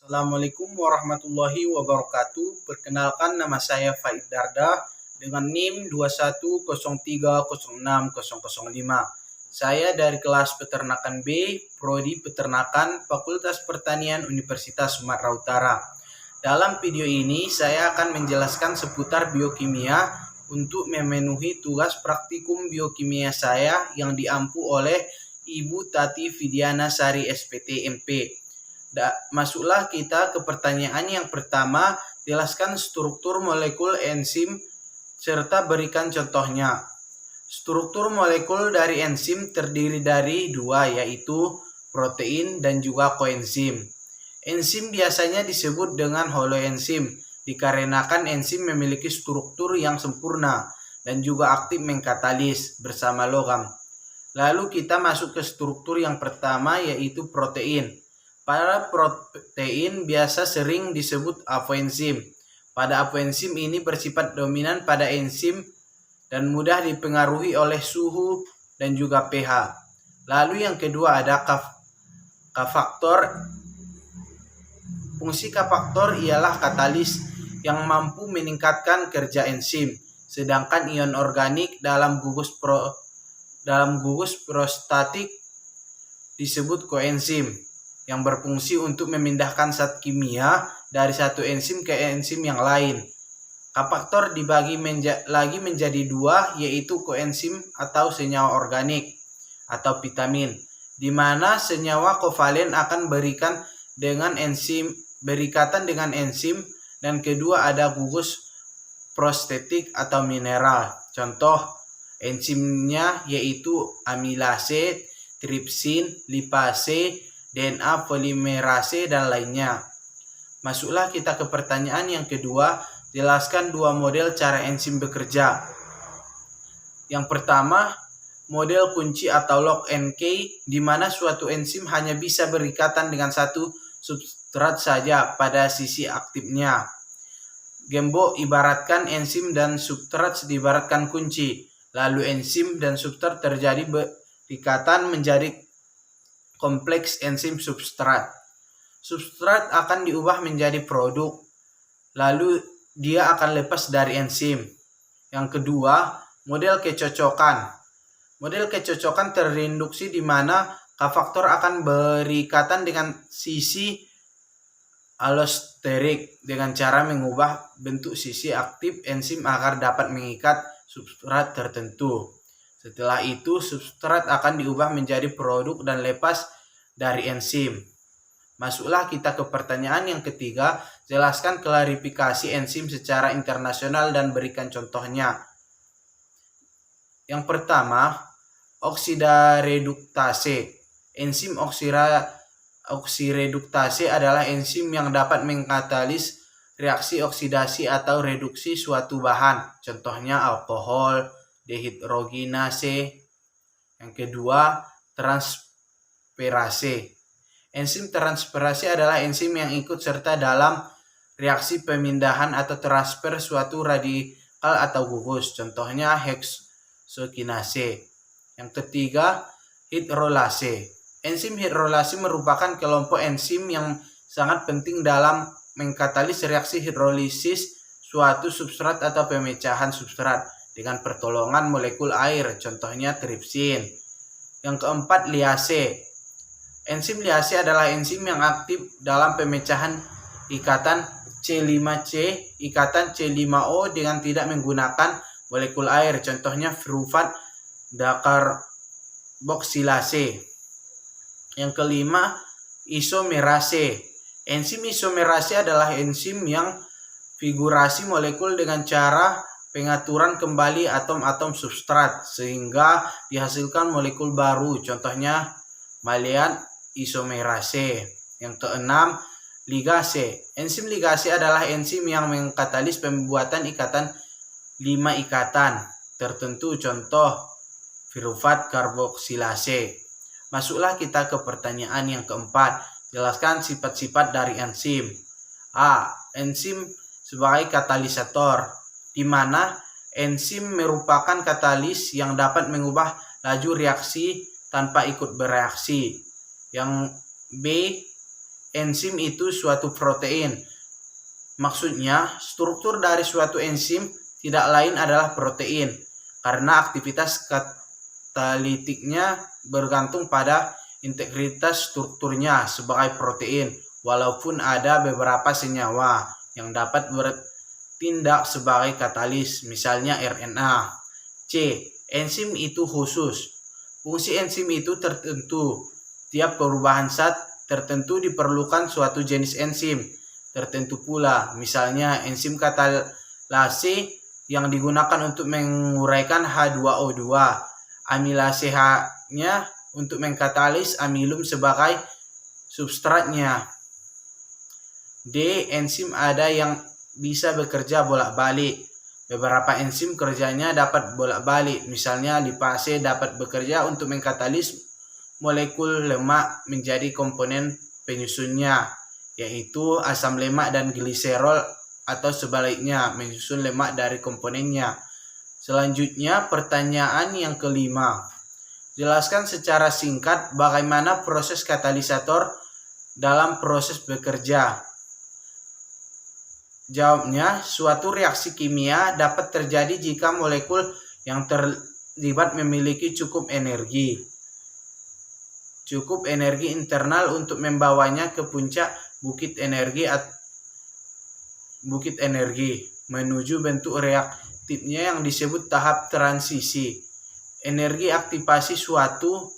Assalamualaikum warahmatullahi wabarakatuh. Perkenalkan, nama saya Faid Darda dengan NIM 21030605. Saya dari kelas Peternakan B, Prodi Peternakan, Fakultas Pertanian Universitas Sumatera Utara. Dalam video ini saya akan menjelaskan seputar biokimia untuk memenuhi tugas praktikum biokimia saya yang diampu oleh Ibu Tati Vidiana Sari SPT MP. Masuklah kita ke pertanyaan yang pertama, jelaskan struktur molekul enzim serta berikan contohnya. Struktur molekul dari enzim terdiri dari dua, yaitu protein dan juga koenzim. Enzim biasanya disebut dengan holoenzim dikarenakan enzim memiliki struktur yang sempurna dan juga aktif mengkatalis bersama logam. Lalu kita masuk ke struktur yang pertama, yaitu protein. Pada protein biasa sering disebut apoenzim. Pada apoenzim ini bersifat dominan pada enzim dan mudah dipengaruhi oleh suhu dan juga pH. Lalu yang kedua ada kafaktor. Fungsi kafaktor ialah katalis yang mampu meningkatkan kerja enzim, sedangkan ion organik dalam gugus prostatik disebut koenzim yang berfungsi untuk memindahkan zat kimia dari satu enzim ke enzim yang lain. Kafaktor dibagi lagi menjadi dua, yaitu koenzim atau senyawa organik atau vitamin, di mana senyawa kovalen akan berikatan dengan enzim, dan kedua ada gugus prostetik atau mineral. Contoh enzimnya yaitu amilase, tripsin, lipase, DNA polimerase, dan lainnya. Masuklah kita ke pertanyaan yang kedua, jelaskan dua model cara enzim bekerja. Yang pertama, model kunci atau lock and key, di mana suatu enzim hanya bisa berikatan dengan satu substrat saja pada sisi aktifnya. Gembok ibaratkan enzim dan substrat diibaratkan kunci. Lalu enzim dan substrat terjadi berikatan menjadi kompleks enzim substrat. Substrat akan diubah menjadi produk, lalu dia akan lepas dari enzim. Yang kedua, model kecocokan. Model kecocokan terinduksi di mana kafaktor akan berikatan dengan sisi allosterik dengan cara mengubah bentuk sisi aktif enzim agar dapat mengikat substrat tertentu. Setelah itu, substrat akan diubah menjadi produk dan lepas dari enzim. Masuklah kita ke pertanyaan yang ketiga, jelaskan klarifikasi enzim secara internasional dan berikan contohnya. Yang pertama, oksidareduktase. Enzim oksireduktase adalah enzim yang dapat mengkatalis reaksi oksidasi atau reduksi suatu bahan. Contohnya alkohol, dehidrogenase. Yang kedua, transferase. Enzim transferase adalah enzim yang ikut serta dalam reaksi pemindahan atau transfer suatu radikal atau gugus. Contohnya heksokinase. Yang ketiga, hidrolase. Enzim hidrolase merupakan kelompok enzim yang sangat penting dalam mengkatalis reaksi hidrolisis suatu substrat atau pemecahan substrat dengan pertolongan molekul air, contohnya tripsin. Yang keempat, liase. Enzim liase adalah enzim yang aktif dalam pemecahan ikatan C5C, ikatan C5O dengan tidak menggunakan molekul air, contohnya piruvat dekarboksilase. Yang kelima, isomerase. Enzim isomerase adalah enzim yang figurasi molekul dengan cara pengaturan kembali atom-atom substrat sehingga dihasilkan molekul baru, contohnya maleat isomerase. Yang keenam, ligase. Enzim ligase adalah enzim yang mengkatalis pembuatan ikatan 5 ikatan tertentu, contoh piruvat karboksilase. Masuklah kita ke pertanyaan yang keempat, jelaskan sifat-sifat dari enzim. A. Enzim sebagai katalisator, di mana enzim merupakan katalis yang dapat mengubah laju reaksi tanpa ikut bereaksi. Yang B. enzim itu suatu protein. Maksudnya, struktur dari suatu enzim tidak lain adalah protein, karena aktivitas katalitiknya bergantung pada integritas strukturnya sebagai protein, walaupun ada beberapa senyawa yang dapat bertindak sebagai katalis, misalnya RNA. C. Enzim itu khusus. Fungsi enzim itu tertentu. Tiap perubahan zat tertentu diperlukan suatu jenis enzim tertentu pula. Misalnya enzim katalase yang digunakan untuk menguraikan H2O2. Amilase H-nya untuk mengkatalis amilum sebagai substratnya. D. Enzim ada yang bisa bekerja bolak-balik. Beberapa enzim kerjanya dapat bolak-balik. Misalnya lipase dapat bekerja untuk mengkatalis molekul lemak menjadi komponen penyusunnya, yaitu asam lemak dan gliserol, atau sebaliknya menyusun lemak dari komponennya. Selanjutnya pertanyaan yang kelima. Jelaskan secara singkat bagaimana proses katalisator dalam proses bekerja. Jawabnya, suatu reaksi kimia dapat terjadi jika molekul yang terlibat memiliki cukup energi internal untuk membawanya ke puncak bukit energi menuju bentuk reaktifnya yang disebut tahap transisi. Energi aktivasi suatu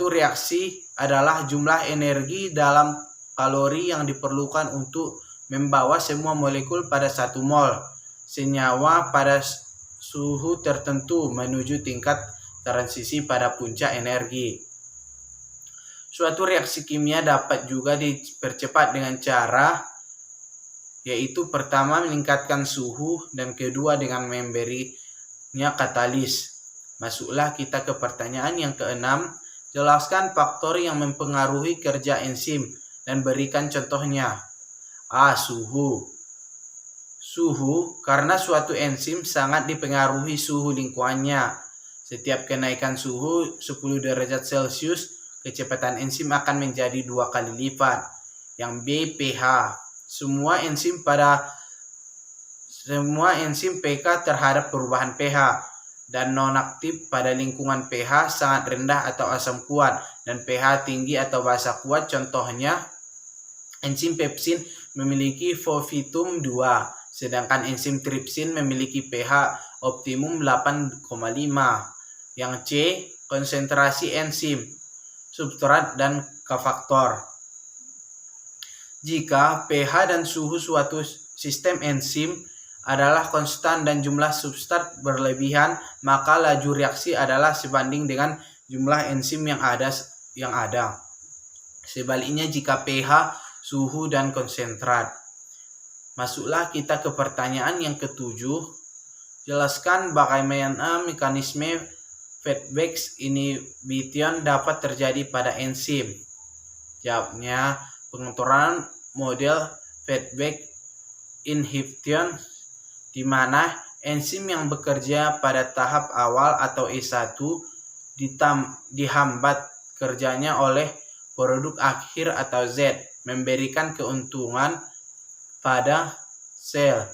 reaksi adalah jumlah energi dalam kalori yang diperlukan untuk membawa semua molekul pada 1 mol senyawa pada suhu tertentu menuju tingkat transisi pada puncak energi. Suatu reaksi kimia dapat juga dipercepat dengan cara, yaitu pertama meningkatkan suhu dan kedua dengan memberinya katalis. Masuklah kita ke pertanyaan yang keenam. Jelaskan faktor yang mempengaruhi kerja enzim dan berikan contohnya. A. Suhu. Karena suatu enzim sangat dipengaruhi suhu lingkungannya. Setiap kenaikan suhu 10 derajat Celcius, kecepatan enzim akan menjadi 2 kali lipat. Yang B. pH. Semua enzim pK terhadap perubahan pH dan nonaktif pada lingkungan pH sangat rendah atau asam kuat dan pH tinggi atau basa kuat. Contohnya, enzim pepsin memiliki fofitum 2, sedangkan enzim tripsin memiliki pH optimum 8,5. Yang C. Konsentrasi enzim, substrat, dan kofaktor. Jika pH dan suhu suatu sistem enzim adalah konstan dan jumlah substrat berlebihan, maka laju reaksi adalah sebanding dengan jumlah enzim yang ada. Sebaliknya jika pH, suhu, dan konsentrat. Masuklah kita ke pertanyaan yang ketujuh. Jelaskan bagaimana mekanisme feedback inhibition dapat terjadi pada enzim. Jawabnya, pengaturan model feedback inhibition di mana enzim yang bekerja pada tahap awal atau E1 dihambat kerjanya oleh produk akhir atau Z, memberikan keuntungan pada sel,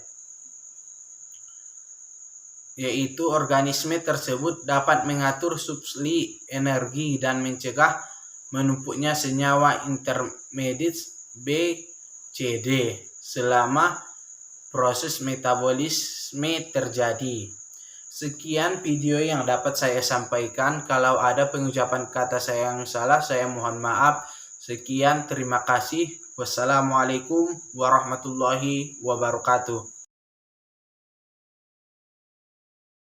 yaitu organisme tersebut dapat mengatur suplai energi dan mencegah menumpuknya senyawa intermediate B, C, D selama proses metabolisme terjadi. Sekian video yang dapat saya sampaikan. Kalau ada pengucapan kata saya yang salah, saya mohon maaf. Sekian, terima kasih. Wassalamualaikum warahmatullahi wabarakatuh.